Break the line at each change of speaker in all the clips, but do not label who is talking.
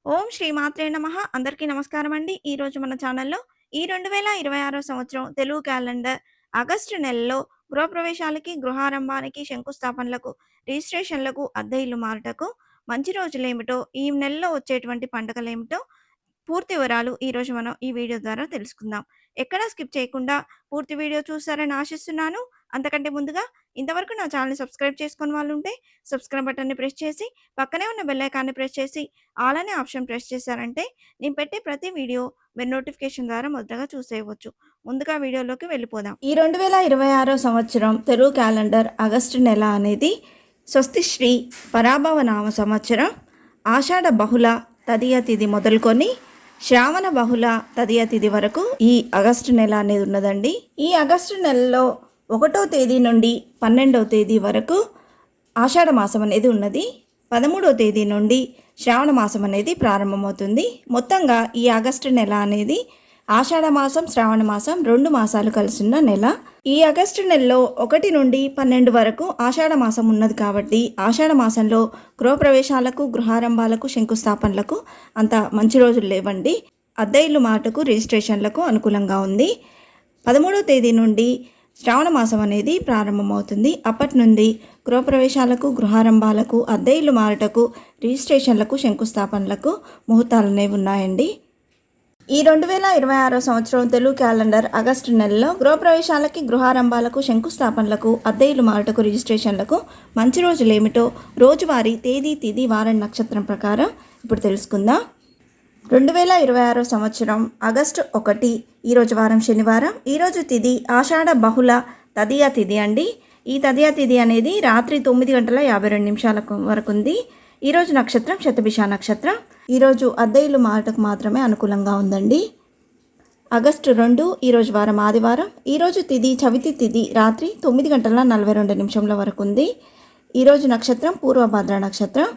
ఓం శ్రీ మాత్రే నమః. అందరికీ నమస్కారం అండి. ఈరోజు మన ఛానల్‌లో ఈ 2026 సంవత్సరం తెలుగు క్యాలెండర్ ఆగస్టు నెలలో గృహప్రవేశాలకి, గృహారంభానికి, శంకుస్థాపనలకు, రిజిస్ట్రేషన్‌లకు, అద్దె ఇల్లు మారుటకు మంచి రోజులేమిటో, ఈ నెలలో వచ్చేటువంటి పండుగలేమిటో పూర్తి వివరాలు ఈరోజు మనం ఈ వీడియో ద్వారా తెలుసుకుందాం. ఎక్కడా స్కిప్ చేయకుండా పూర్తి వీడియో చూస్తారని ఆశిస్తున్నాను. అంతకంటే ముందుగా ఇంతవరకు నా ఛానెల్‌ని సబ్స్క్రైబ్ చేసుకోని వాళ్ళుంటే సబ్స్క్రైబ్ బటన్‌ని ప్రెస్ చేసి, పక్కనే ఉన్న బెల్ ఐకాన్‌ని ప్రెస్ చేసి, ఆల్ అనే ఆప్షన్ ప్రెస్ చేశారంటే నేను పెట్టే ప్రతి వీడియో మీరు నోటిఫికేషన్ ద్వారా మొదటగా చూసేయవచ్చు. ముందుగా వీడియోలోకి వెళ్ళిపోదాం. ఈ 2026 సంవత్సరం తెలుగు క్యాలెండర్ ఆగస్టు నెల అనేది స్వస్తి శ్రీ పరాభవ నామ సంవత్సరం ఆషాఢ బహుళ తదియ తిథి మొదలుకొని శ్రావణ బహుళ తదియ తిథి వరకు ఈ ఆగస్టు నెల అనేది ఉన్నదండి. ఈ ఆగస్టు నెలలో 1వ తేదీ నుండి 12వ తేదీ వరకు ఆషాఢ మాసం అనేది ఉన్నది. 13వ తేదీ నుండి శ్రావణ మాసం అనేది ప్రారంభమవుతుంది. మొత్తంగా ఈ ఆగస్టు నెల అనేది ఆషాఢ మాసం, శ్రావణ మాసం 2 మాసాలు కలిసిన నెల. ఈ ఆగస్టు నెలలో 1 నుండి 12 వరకు ఆషాఢ మాసం ఉన్నది కాబట్టి ఆషాఢ మాసంలో గృహప్రవేశాలకు, గృహారంభాలకు, శంకుస్థాపనలకు అంత మంచి రోజులు లేవండి. అద్దె ఇల్లు మాటకు, రిజిస్ట్రేషన్లకు అనుకూలంగా ఉంది. 13వ తేదీ నుండి శ్రావణ మాసం అనేది ప్రారంభమవుతుంది. అప్పటి నుండి గృహప్రవేశాలకు, గృహారంభాలకు, అద్దె ఇల్లు మారుటకు, రిజిస్ట్రేషన్లకు, శంకుస్థాపనలకు ముహూర్తాలు అనేవి ఉన్నాయండి. ఈ 2026 సంవత్సరం తెలుగు క్యాలెండర్ ఆగస్టు నెలలో గృహప్రవేశాలకి, గృహారంభాలకు, శంకుస్థాపనలకు, అద్దె ఇల్లు మారుటకు, రిజిస్ట్రేషన్లకు మంచి రోజులు ఏమిటో రోజువారీ తేదీ, తిథి, వారం, నక్షత్రం ప్రకారం ఇప్పుడు తెలుసుకుందాం. 2026 సంవత్సరం ఆగస్టు 1 ఈరోజు వారం శనివారం. ఈరోజు తిథి ఆషాఢ బహుళ తదియ తిథి అండి. ఈ తదియ తిథి అనేది రాత్రి 9:52 వరకు ఉంది. ఈరోజు నక్షత్రం శతభిష నక్షత్రం. ఈరోజు అద్దె ఇల్లు మారటకు మాత్రమే అనుకూలంగా ఉందండి. ఆగస్టు 2 ఈరోజు వారం ఆదివారం. ఈరోజు తిథి చవితి తిథి రాత్రి 9:42 వరకు ఉంది. ఈరోజు నక్షత్రం పూర్వభద్ర నక్షత్రం.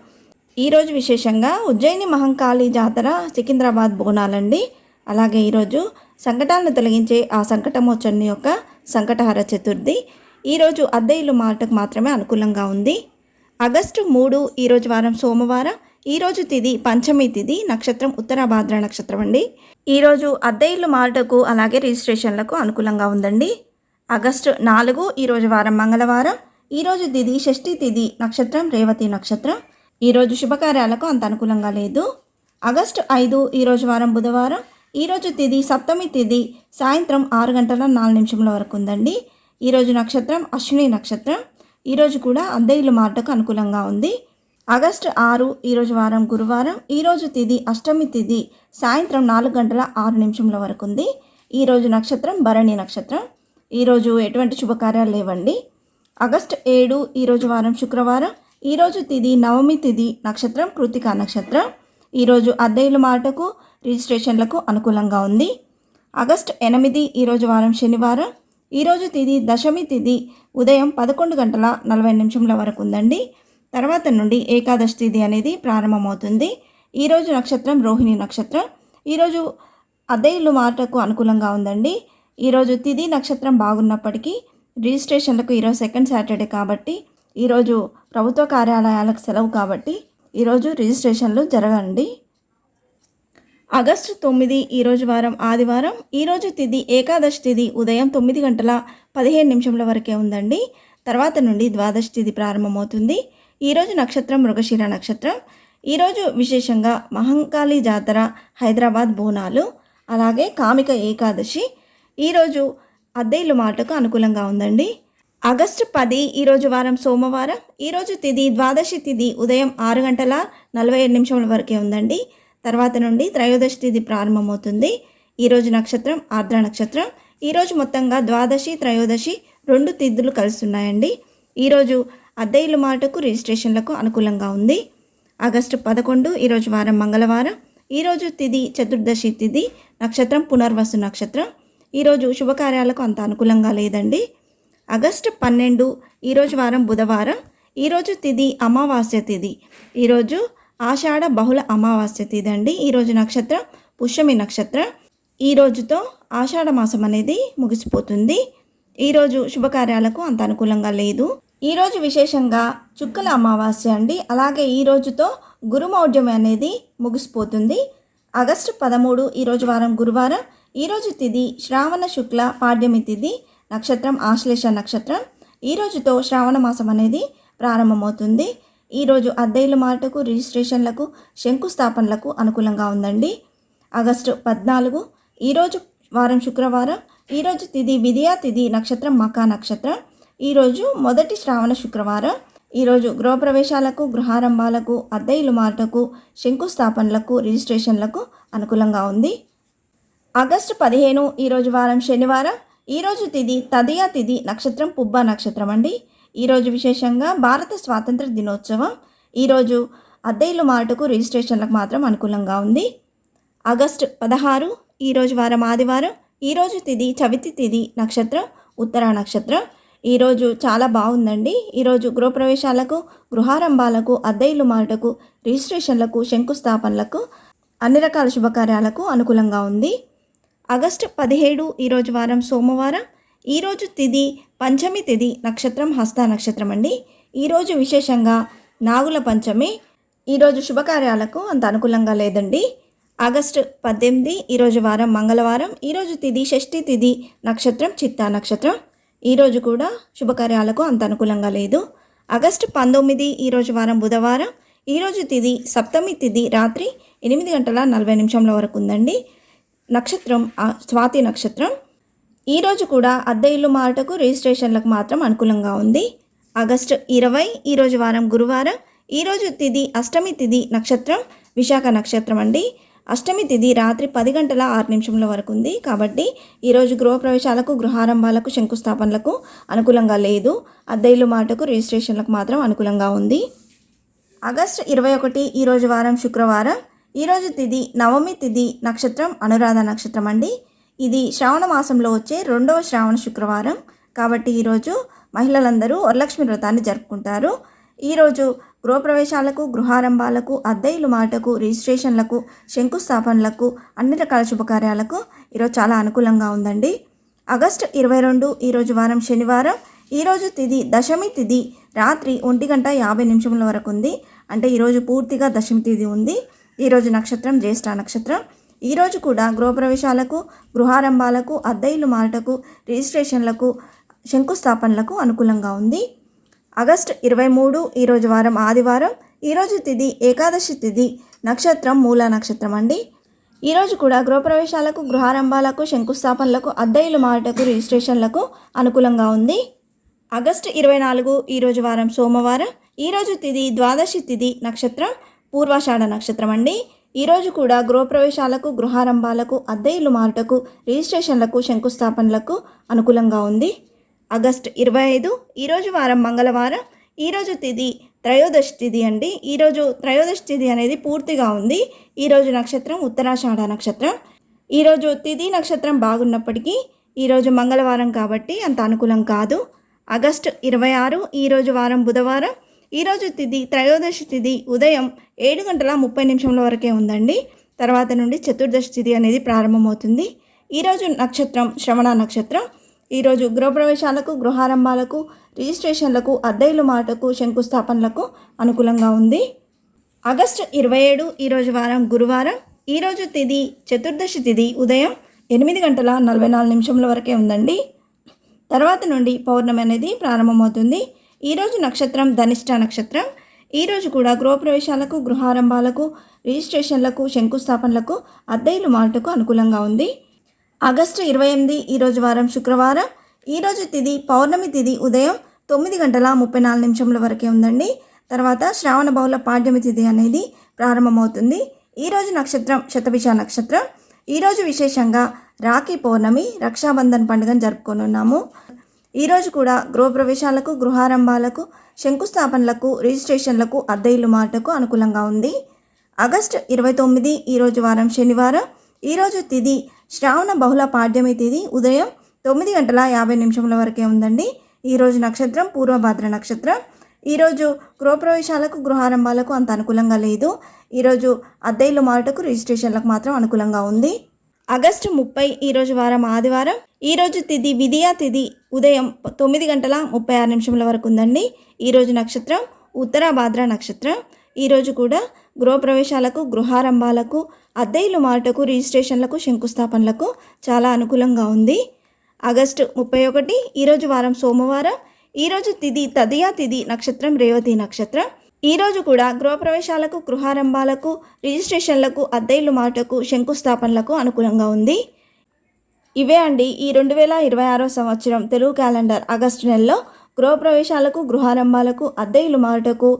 ఈరోజు విశేషంగా ఉజ్జయిని మహంకాళి జాతర, సికింద్రాబాద్ బోనాలండి. అలాగే ఈరోజు సంకటాలను తొలగించే ఆ సంకటమోచని యొక్క సంకటహర చతుర్థి. ఈరోజు అద్దె ఇల్లు మారటకు మాత్రమే అనుకూలంగా ఉంది. ఆగస్టు 3 ఈరోజు వారం సోమవారం. ఈరోజు తిథి పంచమి తిథి, నక్షత్రం ఉత్తరాభాద్ర నక్షత్రం అండి. ఈరోజు అద్దె ఇల్లు మారుటకు అలాగే రిజిస్ట్రేషన్లకు అనుకూలంగా ఉందండి. ఆగస్టు 4 ఈరోజు వారం మంగళవారం. ఈరోజు తిథి షష్ఠి తిథి, నక్షత్రం రేవతి నక్షత్రం. ఈరోజు శుభకార్యాలకు అంత అనుకూలంగా లేదు. ఆగస్టు 5 ఈరోజు వారం బుధవారం. ఈరోజు తిథి సప్తమి తిథి, సాయంత్రం 6:04 వరకు ఉందండి. ఈరోజు నక్షత్రం అశ్విని నక్షత్రం. ఈరోజు కూడా అద్దె ఇల్లు మారుటకు అనుకూలంగా ఉంది. ఆగస్టు 6 ఈరోజు వారం గురువారం. ఈరోజు తిథి అష్టమి తిథి, సాయంత్రం 4:06 వరకు ఉంది. ఈరోజు నక్షత్రం భరణి నక్షత్రం. ఈరోజు ఎటువంటి శుభకార్యాలు లేవండి. ఆగస్టు 7 ఈరోజు వారం శుక్రవారం. ఈరోజు తిథి నవమి తిథి, నక్షత్రం కృతికా నక్షత్రం. ఈరోజు అద్దె ఇల్లు మారుటకు, రిజిస్ట్రేషన్లకు అనుకూలంగా ఉంది. ఆగస్టు 8 ఈరోజు వారం శనివారం. ఈరోజు తిథి దశమి తిథి, ఉదయం 11:40 వరకు ఉందండి. తర్వాత నుండి ఏకాదశి తిథి అనేది ప్రారంభమవుతుంది. ఈరోజు నక్షత్రం రోహిణి నక్షత్రం. ఈరోజు అద్దె ఇల్లు మారుటకు అనుకూలంగా ఉందండి. ఈరోజు తిథి నక్షత్రం బాగున్నప్పటికీ రిజిస్ట్రేషన్లకు ఈరోజు సెకండ్ సాటర్డే కాబట్టి, ఈరోజు ప్రభుత్వ కార్యాలయాలకు సెలవు కాబట్టి ఈరోజు రిజిస్ట్రేషన్లు జరగండి. ఆగస్టు 9 ఈరోజు వారం ఆదివారం. ఈరోజు తిథి ఏకాదశి తిథి, ఉదయం 9:15 వరకే ఉందండి. తర్వాత నుండి ద్వాదశి తిథి ప్రారంభమవుతుంది. ఈరోజు నక్షత్రం మృగశిర నక్షత్రం. ఈరోజు విశేషంగా మహంకాళి జాతర, హైదరాబాద్ బోనాలు, అలాగే కామిక ఏకాదశి. ఈరోజు అద్దె ఇల్లు మాటకు అనుకూలంగా ఉందండి. ఆగస్టు 10 ఈరోజు వారం సోమవారం. ఈరోజు తిథి ద్వాదశి తిథి, ఉదయం 6:47 వరకే ఉందండి. తర్వాత నుండి త్రయోదశి తిథి ప్రారంభమవుతుంది. ఈరోజు నక్షత్రం ఆర్ద్ర నక్షత్రం. ఈరోజు మొత్తంగా ద్వాదశి, త్రయోదశి 2 తిథులు కలుస్తున్నాయండి. ఈరోజు అద్దె ఇల్లు మాటకు, రిజిస్ట్రేషన్లకు అనుకూలంగా ఉంది. ఆగస్టు 11 ఈరోజు వారం మంగళవారం. ఈరోజు తిథి చతుర్దశి తిథి, నక్షత్రం పునర్వసు నక్షత్రం. ఈరోజు శుభకార్యాలకు అంత అనుకూలంగా లేదండి. ఆగస్టు 12 ఈరోజు వారం బుధవారం. ఈరోజు తిథి అమావాస్య తిథి. ఈరోజు ఆషాఢ బహుళ అమావాస్య తిథి అండి. ఈరోజు నక్షత్రం పుష్యమి నక్షత్రం. ఈ రోజుతో ఆషాఢ మాసం అనేది ముగిసిపోతుంది. ఈరోజు శుభకార్యాలకు అంత అనుకూలంగా లేదు. ఈరోజు విశేషంగా చుక్కల అమావాస్య అండి. అలాగే ఈ రోజుతో గురుమౌఢ్యం అనేది ముగిసిపోతుంది. ఆగస్టు 13 ఈరోజు వారం గురువారం. ఈరోజు తిథి శ్రావణ శుక్ల పాడ్యమి తిథి, నక్షత్రం ఆశ్లేష నక్షత్రం. ఈ రోజుతో శ్రావణ మాసం అనేది ప్రారంభమవుతుంది. ఈరోజు అద్దెలు మాటకు, రిజిస్ట్రేషన్లకు, శంకుస్థాపనలకు అనుకూలంగా ఉందండి. ఆగస్టు 14 ఈరోజు వారం శుక్రవారం. ఈరోజు తిథి విధియా తిథి, నక్షత్రం మకా నక్షత్రం. ఈరోజు మొదటి శ్రావణ శుక్రవారం. ఈరోజు గృహప్రవేశాలకు, గృహారంభాలకు, అద్దె ఇల్లు మాటకు, శంకుస్థాపనలకు, రిజిస్ట్రేషన్లకు అనుకూలంగా ఉంది. ఆగస్టు 15 ఈరోజు వారం శనివారం. ఈరోజు తిథి తదియా తిథి, నక్షత్రం పుబ్బ నక్షత్రం అండి. ఈరోజు విశేషంగా భారత స్వాతంత్ర దినోత్సవం. ఈరోజు అద్దె ఇల్లు మాటకు, రిజిస్ట్రేషన్లకు మాత్రం అనుకూలంగా ఉంది. ఆగస్టు 16 ఈరోజు వారం ఆదివారం. ఈరోజు తిథి చవితి తిథి, నక్షత్రం ఉత్తరా నక్షత్రం. ఈరోజు చాలా బాగుందండి. ఈరోజు గృహప్రవేశాలకు, గృహారంభాలకు, అద్దె ఇల్లు మాటకు, రిజిస్ట్రేషన్లకు, శంకుస్థాపనలకు, అన్ని రకాల శుభకార్యాలకు అనుకూలంగా ఉంది. ఆగస్టు 17 ఈరోజు వారం సోమవారం. ఈరోజు తిథి పంచమి తిథి, నక్షత్రం హస్త నక్షత్రం అండి. ఈరోజు విశేషంగా నాగుల పంచమి. ఈరోజు శుభకార్యాలకు అంత అనుకూలంగా లేదండి. ఆగస్టు 18 ఈరోజు వారం మంగళవారం. ఈరోజు తిథి షష్ఠి తిథి, నక్షత్రం చిత్తా నక్షత్రం. ఈరోజు కూడా శుభకార్యాలకు అంత అనుకూలంగా లేదు. ఆగస్టు 19 ఈరోజు వారం బుధవారం. ఈరోజు తిథి సప్తమి తిథి, రాత్రి 8:40 వరకు ఉందండి. నక్షత్రం స్వాతి నక్షత్రం. ఈరోజు కూడా అద్దె ఇల్లు మాటకు, రిజిస్ట్రేషన్లకు మాత్రం అనుకూలంగా ఉంది. ఆగస్టు 20 ఈరోజు వారం గురువారం. ఈరోజు తిథి అష్టమి తిథి, నక్షత్రం విశాఖ నక్షత్రం అండి. అష్టమి తిథి రాత్రి 10:06 వరకు ఉంది. కాబట్టి ఈరోజు గృహప్రవేశాలకు, గృహారంభాలకు, శంకుస్థాపనలకు అనుకూలంగా లేదు. అద్దె ఇల్లు మాటకు, రిజిస్ట్రేషన్లకు మాత్రం అనుకూలంగా ఉంది. ఆగస్టు 21 ఈరోజు వారం శుక్రవారం. ఈరోజు తిథి నవమి తిథి, నక్షత్రం అనురాధ నక్షత్రం అండి. ఇది శ్రావణ మాసంలో వచ్చే 2వ శ్రావణ శుక్రవారం. కాబట్టి ఈరోజు మహిళలందరూ వరలక్ష్మి వ్రతాన్ని జరుపుకుంటారు. ఈరోజు గృహప్రవేశాలకు, గృహారంభాలకు, అద్దె ఇల్లు మాటకు, రిజిస్ట్రేషన్లకు, శంకుస్థాపనలకు, అన్ని రకాల శుభకార్యాలకు ఈరోజు చాలా అనుకూలంగా ఉందండి. ఆగస్టు 22 ఈరోజు వారం శనివారం. ఈరోజు తిథి దశమి తిథి, రాత్రి 1:50 వరకు ఉంది. అంటే ఈరోజు పూర్తిగా దశమి తిథి ఉంది. ఈరోజు నక్షత్రం జ్యేష్ఠ నక్షత్రం. ఈరోజు కూడా గృహప్రవేశాలకు, గృహారంభాలకు, అద్దె ఇల్లు మాటకు, రిజిస్ట్రేషన్లకు, శంకుస్థాపనలకు అనుకూలంగా ఉంది. ఆగస్టు 23 ఈరోజు వారం ఆదివారం. ఈరోజు తిథి ఏకాదశి తిథి, నక్షత్రం మూల నక్షత్రం అండి. ఈరోజు కూడా గృహప్రవేశాలకు, గృహారంభాలకు, శంకుస్థాపనలకు, అద్దె ఇల్లు మాటకు, రిజిస్ట్రేషన్లకు అనుకూలంగా ఉంది. ఆగస్టు 24 ఈరోజు వారం సోమవారం. ఈరోజు తిథి ద్వాదశి తిథి, నక్షత్రం పూర్వాషాఢ నక్షత్రం అండి. ఈరోజు కూడా గృహప్రవేశాలకు, గృహారంభాలకు, అద్దె ఇల్లు మాటకు, రిజిస్ట్రేషన్లకు, శంకుస్థాపనలకు అనుకూలంగా ఉంది. ఆగస్టు 25 ఈరోజు వారం మంగళవారం. ఈరోజు తిథి త్రయోదశి తిథి అండి. ఈరోజు త్రయోదశి తిథి అనేది పూర్తిగా ఉంది. ఈరోజు నక్షత్రం ఉత్తరాషాఢ నక్షత్రం. ఈరోజు తిథి నక్షత్రం బాగున్నప్పటికీ ఈరోజు మంగళవారం కాబట్టి అంత అనుకూలం కాదు. ఆగస్టు 26 ఈరోజు వారం బుధవారం. ఈరోజు తిథి త్రయోదశి తిథి ఉదయం 7:30 వరకే ఉందండి. తర్వాత నుండి చతుర్దశి తిథి అనేది ప్రారంభమవుతుంది. ఈరోజు నక్షత్రం శ్రవణ నక్షత్రం. ఈరోజు గృహప్రవేశాలకు, గృహారంభాలకు, రిజిస్ట్రేషన్లకు, అద్దె ఇల్లు మాటకు, శంకుస్థాపనలకు అనుకూలంగా ఉంది. ఆగస్టు 27 ఈరోజు వారం గురువారం. ఈరోజు తిథి చతుర్దశి తిథి ఉదయం 8:44 వరకే ఉందండి. తర్వాత నుండి పౌర్ణమి అనేది ప్రారంభమవుతుంది. ఈరోజు నక్షత్రం ధనిష్ట నక్షత్రం. ఈరోజు కూడా గృహప్రవేశాలకు, గృహారంభాలకు, రిజిస్ట్రేషన్లకు, శంకుస్థాపనలకు, అద్దె ఇల్లు మాటకు అనుకూలంగా ఉంది. ఆగస్టు 28 ఈరోజు వారం శుక్రవారం. ఈరోజు తిథి పౌర్ణమి తిథి ఉదయం 9:34 వరకే ఉందండి. తర్వాత శ్రావణ బహుళ పాడ్యమి తిథి అనేది ప్రారంభమవుతుంది. ఈరోజు నక్షత్రం శతభిష నక్షత్రం. ఈరోజు విశేషంగా రాఖీ పౌర్ణమి, రక్షాబంధన్ పండుగను జరుపుకోనున్నాము. ఈరోజు కూడా గృహప్రవేశాలకు, గృహారంభాలకు, శంకుస్థాపనలకు, రిజిస్ట్రేషన్లకు, అద్దె ఇల్లు మాటకు అనుకూలంగా ఉంది. ఆగస్టు 29 ఈరోజు వారం శనివారం. ఈరోజు తిథి శ్రావణ బహుళ పాడ్యమి తిథి ఉదయం 9:50 వరకే ఉందండి. ఈరోజు నక్షత్రం పూర్వభాద్ర నక్షత్రం. ఈరోజు గృహప్రవేశాలకు, గృహారంభాలకు అంత అనుకూలంగా లేదు. ఈరోజు అద్దె ఇల్లు మాటకు, రిజిస్ట్రేషన్లకు మాత్రం అనుకూలంగా ఉంది. ఆగస్టు 30 ఈరోజు వారం ఆదివారం. ఈరోజు తిథి విధియా తిథి ఉదయం 9:36 వరకు ఉందండి. ఈరోజు నక్షత్రం ఉత్తరాభాద్ర నక్షత్రం. ఈరోజు కూడా గృహప్రవేశాలకు, గృహారంభాలకు, అద్దె ఇల్లు మారుటకు, రిజిస్ట్రేషన్లకు, శంకుస్థాపనలకు చాలా అనుకూలంగా ఉంది. ఆగస్టు 31 ఈరోజు వారం సోమవారం. ఈరోజు తిథి తదియా తిథి, నక్షత్రం రేవతి నక్షత్రం. ఈరోజు కూడా గృహప్రవేశాలకు, గృహారంభాలకు, రిజిస్ట్రేషన్లకు, అద్దె ఇల్లు మారుటకు, శంకుస్థాపనలకు అనుకూలంగా ఉంది. ఇవే అండి ఈ 2026 సంవత్సరం తెలుగు క్యాలెండర్ ఆగస్టు నెలలో గృహప్రవేశాలకు, గృహారంభాలకు, అద్దె ఇల్లు మారుటకు,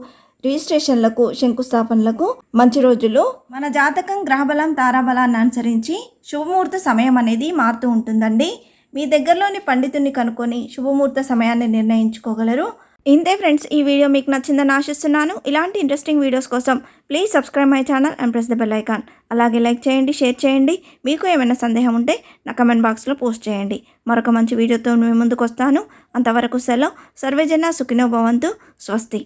రిజిస్ట్రేషన్లకు, శంకుస్థాపనలకు మంచి రోజులు. మన జాతకం, గ్రహబలం, తారాబలాన్ని అనుసరించి శుభముహూర్త సమయం అనేది మారుతూ ఉంటుందండి. మీ దగ్గరలోని పండితుని కనుక్కొని శుభముహూర్త సమయాన్ని నిర్ణయించుకోగలరు. ఇంతే ఫ్రెండ్స్, ఈ వీడియో మీకు నచ్చిందని ఆశిస్తున్నాను. ఇలాంటి ఇంట్రెస్టింగ్ వీడియోస్ కోసం please subscribe my channel and press the bell icon. అలాగే లైక్ చేయండి, షేర్ చేయండి. మీకు ఏమైనా సందేహం ఉంటే నా కమెంట్ బాక్స్లో పోస్ట్ చేయండి. మరొక మంచి వీడియోతో మీ ముందుకు వస్తాను. అంతవరకు సెలవు. సర్వేజన సుఖినో భవంతు. స్వస్తి.